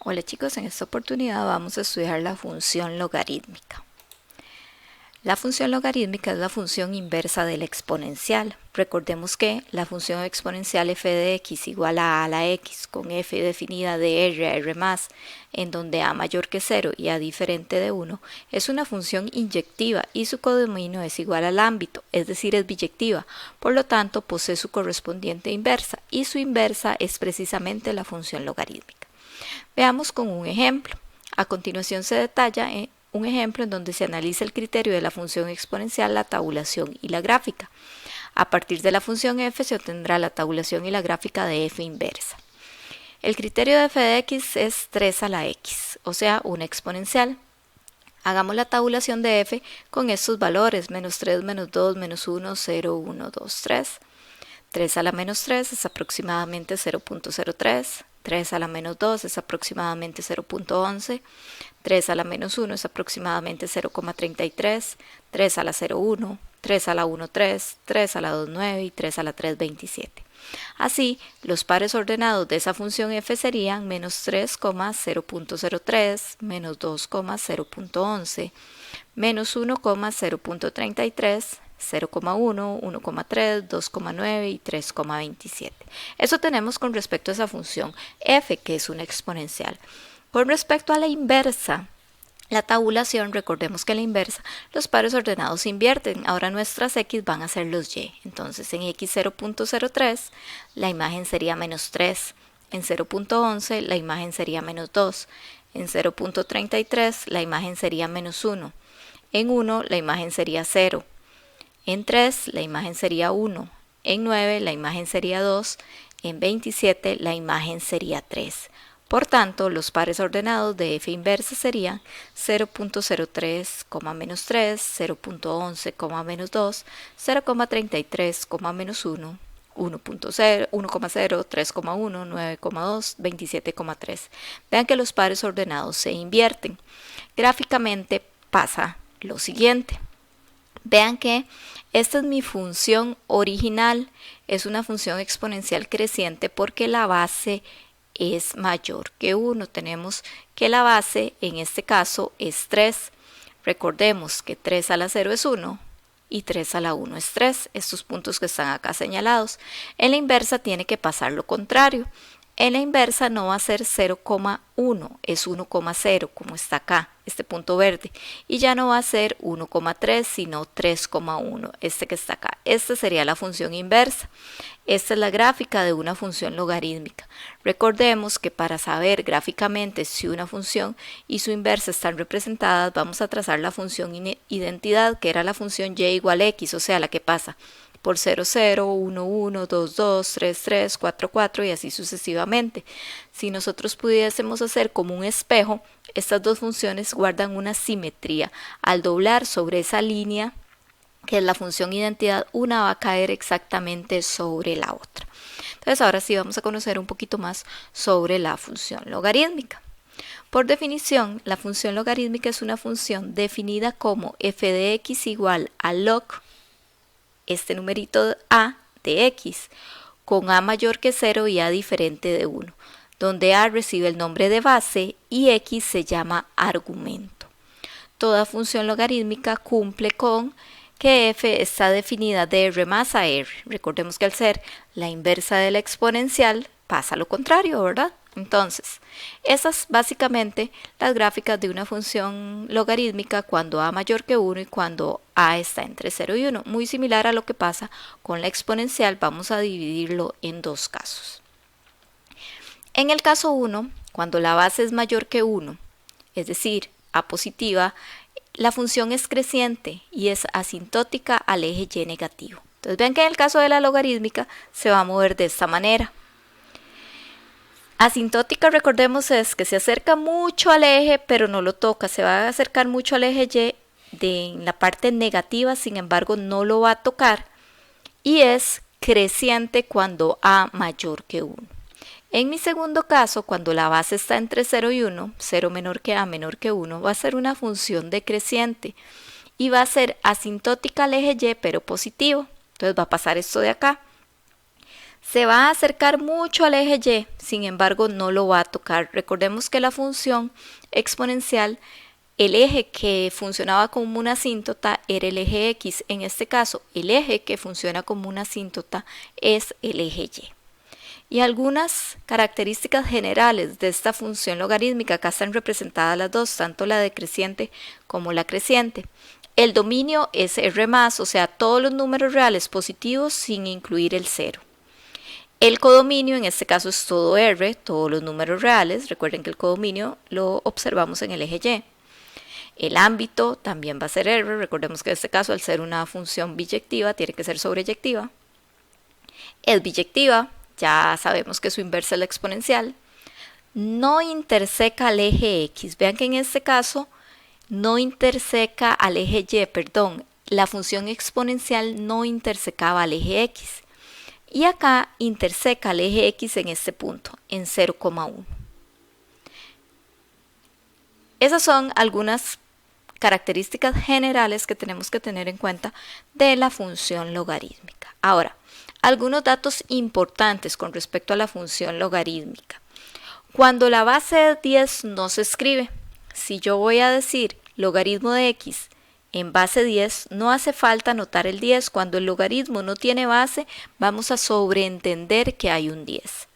Hola chicos, en esta oportunidad vamos a estudiar la función logarítmica. La función logarítmica es la función inversa de la exponencial. Recordemos que la función exponencial f de x igual a la x con f definida de r a r más, en donde a mayor que 0 y a diferente de 1, es una función inyectiva y su codominio es igual al ámbito, es decir, es biyectiva. Por lo tanto, posee su correspondiente inversa y su inversa es precisamente la función logarítmica. Veamos con un ejemplo. A continuación se detalla un ejemplo en donde se analiza el criterio de la función exponencial, la tabulación y la gráfica. A partir de la función f se obtendrá la tabulación y la gráfica de f inversa. El criterio de f de x es 3 a la x, o sea, una exponencial. Hagamos la tabulación de f con estos valores, menos 3, menos 2, menos 1, 0, 1, 2, 3. 3 a la menos 3 es aproximadamente 0.03, 3 a la menos 2 es aproximadamente 0.11, 3 a la menos 1 es aproximadamente 0.33, 3 a la 0.1, 3 a la 1.3, 3 a la 2.9 y 3 a la 3.27. Así, los pares ordenados de esa función f serían menos 3,0.03, menos 2,0.11, menos 1,0.33, 0,1, 1,3, 2,9 y 3,27. Eso tenemos con respecto a esa función f, que es una exponencial. Con respecto a la inversa, la tabulación, recordemos que en la inversa los pares ordenados se invierten. Ahora nuestras x van a ser los y. Entonces en x 0.03 la imagen sería menos 3. En 0.11 la imagen sería menos 2. En 0.33 la imagen sería menos 1. En 1 la imagen sería 0. En 3 la imagen sería 1. En 9 la imagen sería 2. En 27 la imagen sería 3. Por tanto, los pares ordenados de f inversa serían 0.03, menos 3, 0.11, menos 2, 0.33, menos 1, 1.0, 1,0, 3,1, 9,2, 27,3. Vean que los pares ordenados se invierten. Gráficamente pasa lo siguiente. Vean que esta es mi función original. Es una función exponencial creciente porque la base es mayor que 1. Tenemos que la base en este caso es 3. Recordemos que 3 a la 0 es 1 y 3 a la 1 es 3. Estos puntos que están acá señalados. En la inversa tiene que pasar lo contrario. En la inversa no va a ser 0,1, es 1,0 como está acá, este punto verde. Y ya no va a ser 1,3 sino 3,1, este que está acá. Esta sería la función inversa. Esta es la gráfica de una función logarítmica. Recordemos que para saber gráficamente si una función y su inversa están representadas, vamos a trazar la función identidad, que era la función y igual a x, o sea, la que pasa por 0, 0, 1, 1, 2, 2, 3, 3, 4, 4 y así sucesivamente. Si nosotros pudiésemos hacer como un espejo, estas dos funciones guardan una simetría. Al doblar sobre esa línea, que es la función identidad, una va a caer exactamente sobre la otra. Entonces ahora sí vamos a conocer un poquito más sobre la función logarítmica. Por definición, la función logarítmica es una función definida como f de x igual a log este numerito a de x, con a mayor que 0 y a diferente de 1, donde a recibe el nombre de base y x se llama argumento. Toda función logarítmica cumple con que f está definida de r más a r. Recordemos que al ser la inversa de la exponencial pasa lo contrario, ¿verdad? Entonces, esas básicamente las gráficas de una función logarítmica cuando a mayor que 1 y cuando a está entre 0 y 1. Muy similar a lo que pasa con la exponencial, vamos a dividirlo en dos casos. En el caso 1, cuando la base es mayor que 1, es decir, a positiva, la función es creciente y es asintótica al eje y negativo. Entonces vean que en el caso de la logarítmica se va a mover de esta manera. Asintótica, recordemos, es que se acerca mucho al eje, pero no lo toca. Se va a acercar mucho al eje Y en la parte negativa, sin embargo, no lo va a tocar. Y es creciente cuando a mayor que 1. En mi segundo caso, cuando la base está entre 0 y 1, 0 menor que a menor que 1, va a ser una función decreciente. Y va a ser asintótica al eje Y, pero positivo. Entonces va a pasar esto de acá. Se va a acercar mucho al eje Y, sin embargo no lo va a tocar. Recordemos que la función exponencial, el eje que funcionaba como una asíntota era el eje X. En este caso, el eje que funciona como una asíntota es el eje Y. Y algunas características generales de esta función logarítmica, acá están representadas las dos, tanto la decreciente como la creciente. El dominio es R+, o sea, todos los números reales positivos sin incluir el 0. El codominio, en este caso es todo R, todos los números reales. Recuerden que el codominio lo observamos en el eje Y. El ámbito también va a ser R. Recordemos que en este caso, al ser una función biyectiva, tiene que ser sobreyectiva. Es biyectiva, ya sabemos que su inversa es la exponencial. No interseca al eje X. Vean que en este caso no interseca al eje Y, perdón. La función exponencial no intersecaba al eje X. Y acá interseca el eje X en este punto, en 0,1. Esas son algunas características generales que tenemos que tener en cuenta de la función logarítmica. Ahora, algunos datos importantes con respecto a la función logarítmica. Cuando la base de 10 no se escribe, si yo voy a decir logaritmo de X en base 10, no hace falta anotar el 10. Cuando el logaritmo no tiene base, vamos a sobreentender que hay un 10.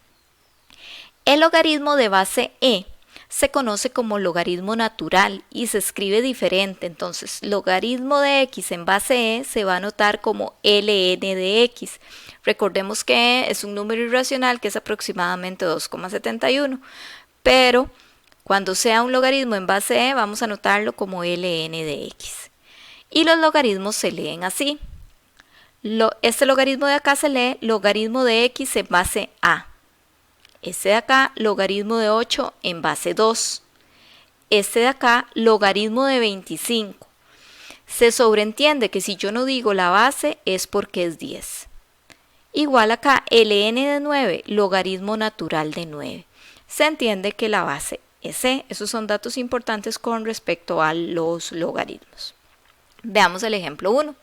El logaritmo de base E se conoce como logaritmo natural y se escribe diferente. Entonces, logaritmo de X en base E se va a anotar como ln de X. Recordemos que E es un número irracional que es aproximadamente 2,71, pero cuando sea un logaritmo en base E vamos a anotarlo como ln de X. Y los logaritmos se leen así. Este logaritmo de acá se lee logaritmo de X en base A. Este de acá, logaritmo de 8 en base 2. Este de acá, logaritmo de 25. Se sobreentiende que si yo no digo la base es porque es 10. Igual acá, ln de 9, logaritmo natural de 9. Se entiende que la base es C. Esos son datos importantes con respecto a los logaritmos. Veamos el ejemplo 1.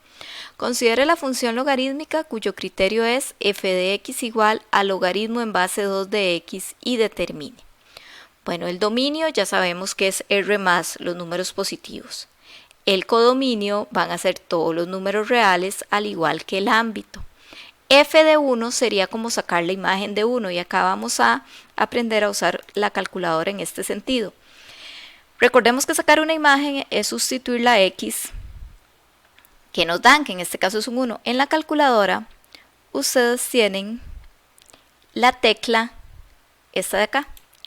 Considere la función logarítmica cuyo criterio es f de x igual a logaritmo en base 2 de x y determine. Bueno, el dominio ya sabemos que es R+, los números positivos. El codominio van a ser todos los números reales al igual que el ámbito. F de 1 sería como sacar la imagen de 1 y acá vamos a aprender a usar la calculadora en este sentido. Recordemos que sacar una imagen es sustituir la x que nos dan, que en este caso es un 1. En la calculadora ustedes tienen la tecla, esta de acá.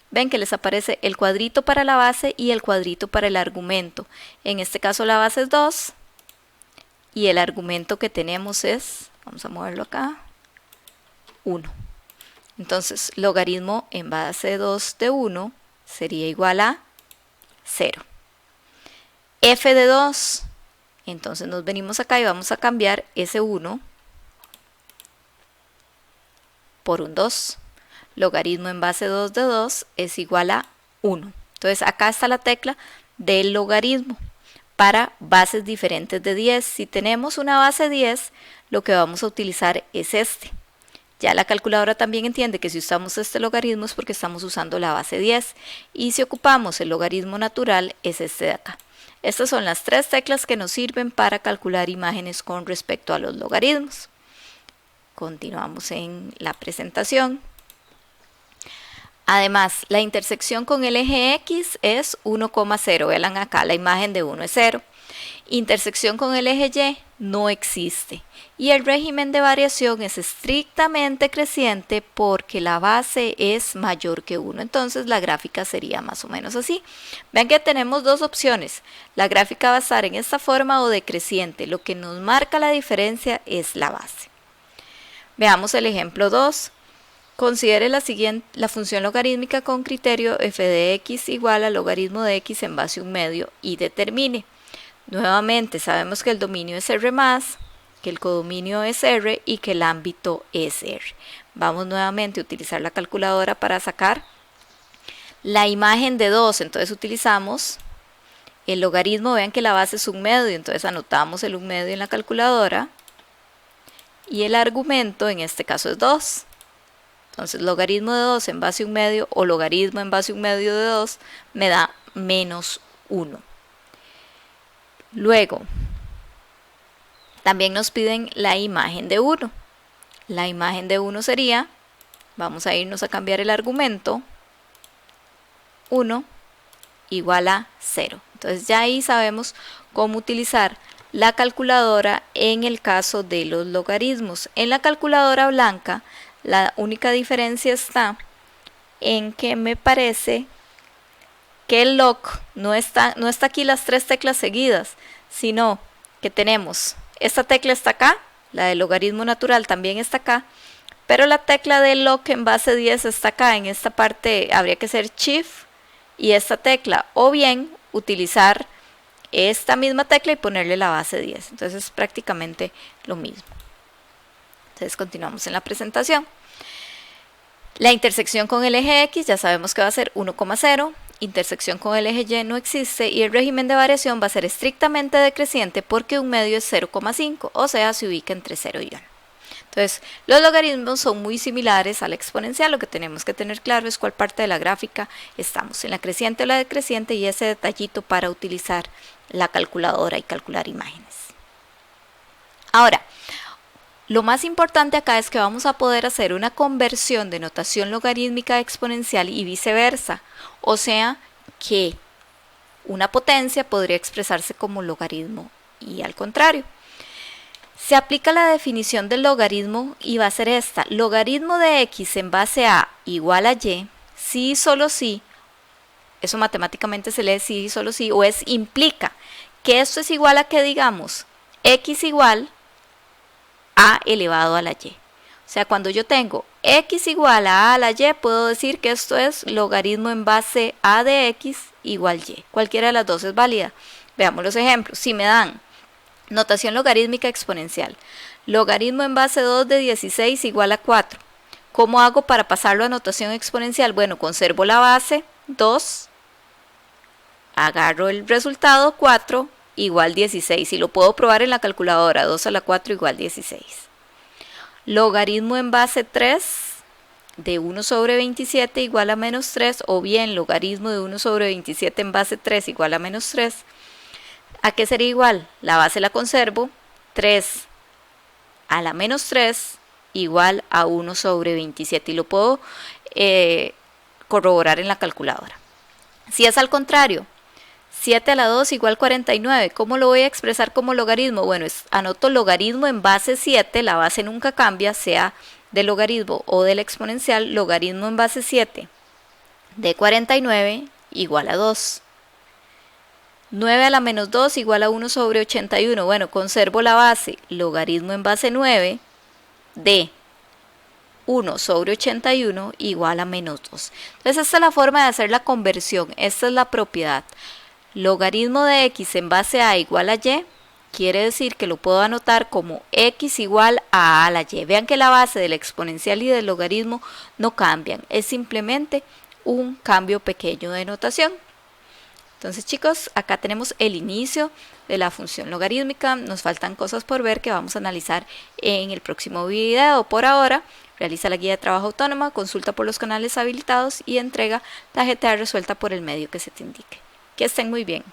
Ven que les aparece el cuadrito para la base y el cuadrito para el argumento. En este caso la base es 2 y el argumento que tenemos es, vamos a moverlo acá, 1. Entonces logaritmo en base 2 de 1 sería igual a 0. F de 2. Entonces nos venimos acá y vamos a cambiar ese 1 por un 2. Logaritmo en base 2 de 2 es igual a 1. Entonces acá está la tecla del logaritmo para bases diferentes de 10. Si tenemos una base 10, lo que vamos a utilizar es este. Ya la calculadora también entiende que si usamos este logaritmo es porque estamos usando la base 10. Y si ocupamos el logaritmo natural es este de acá. Estas son las tres teclas que nos sirven para calcular imágenes con respecto a los logaritmos. Continuamos en la presentación. Además, la intersección con el eje X es 1,0. Vean acá, la imagen de 1 es 0. Intersección con el eje Y no existe. Y el régimen de variación es estrictamente creciente porque la base es mayor que 1. Entonces la gráfica sería más o menos así. Vean que tenemos dos opciones. La gráfica va a estar en esta forma o decreciente. Lo que nos marca la diferencia es la base. Veamos el ejemplo 2. Considere la función logarítmica con criterio f de x igual a logaritmo de x en base 1/2 y determine. Nuevamente sabemos que el dominio es R+, que el codominio es R y que el ámbito es R. Vamos nuevamente a utilizar la calculadora para sacar la imagen de 2. Entonces utilizamos el logaritmo. Vean que la base es 1/2, entonces anotamos el 1/2 en la calculadora y el argumento en este caso es 2. Entonces logaritmo de 2 en base a 1/2 o logaritmo en base a 1/2 de 2 me da menos 1. Luego, también nos piden la imagen de 1. La imagen de 1 sería, vamos a irnos a cambiar el argumento, 1 igual a 0. Entonces ya ahí sabemos cómo utilizar la calculadora en el caso de los logaritmos. En la calculadora blanca, la única diferencia está en que me parece que el log no está aquí las 3 teclas seguidas, sino que tenemos, esta tecla está acá, la del logaritmo natural también está acá, pero la tecla del log en base 10 está acá, en esta parte habría que ser Shift y esta tecla, o bien utilizar esta misma tecla y ponerle la base 10, entonces es prácticamente lo mismo. Entonces continuamos en la presentación. La intersección con el eje X ya sabemos que va a ser 1,0, intersección con el eje Y no existe y el régimen de variación va a ser estrictamente decreciente porque 1/2 es 0,5, o sea, se ubica entre 0 y 1. Entonces, los logaritmos son muy similares a la exponencial, lo que tenemos que tener claro es cuál parte de la gráfica estamos, en la creciente o la decreciente, y ese detallito para utilizar la calculadora y calcular imágenes. Ahora, lo más importante acá es que vamos a poder hacer una conversión de notación logarítmica a exponencial y viceversa. O sea que una potencia podría expresarse como logaritmo y al contrario. Se aplica la definición del logaritmo y va a ser esta. Logaritmo de x en base a igual a y, si y solo si, eso matemáticamente se lee si y solo si, o es implica que esto es igual a que digamos x igual a elevado a la y. O sea, cuando yo tengo x igual a la y, puedo decir que esto es logaritmo en base a de x igual y. Cualquiera de las dos es válida. Veamos los ejemplos. Si me dan notación logarítmica exponencial, logaritmo en base 2 de 16 igual a 4. ¿Cómo hago para pasarlo a notación exponencial? Bueno, conservo la base 2, agarro el resultado 4 igual 16 y lo puedo probar en la calculadora, 2 a la 4 igual 16. Logaritmo en base 3 de 1 sobre 27 igual a menos 3, o bien logaritmo de 1 sobre 27 en base 3 igual a menos 3. ¿A qué sería igual? La base la conservo, 3 a la menos 3 igual a 1 sobre 27 y lo puedo corroborar en la calculadora. Si es al contrario, 7 a la 2 igual 49. ¿Cómo lo voy a expresar como logaritmo? Bueno, anoto logaritmo en base 7, la base nunca cambia, sea del logaritmo o del exponencial, logaritmo en base 7 de 49 igual a 2. 9 a la menos 2 igual a 1 sobre 81. Bueno, conservo la base, logaritmo en base 9 de 1 sobre 81 igual a menos 2. Entonces esta es la forma de hacer la conversión, esta es la propiedad. Logaritmo de x en base a igual a y, quiere decir que lo puedo anotar como x igual a la y. Vean que la base del exponencial y del logaritmo no cambian, es simplemente un cambio pequeño de notación. Entonces chicos, acá tenemos el inicio de la función logarítmica, nos faltan cosas por ver que vamos a analizar en el próximo video. Por ahora, realiza la guía de trabajo autónoma, consulta por los canales habilitados y entrega la GTA resuelta por el medio que se te indique. Que estén muy bien.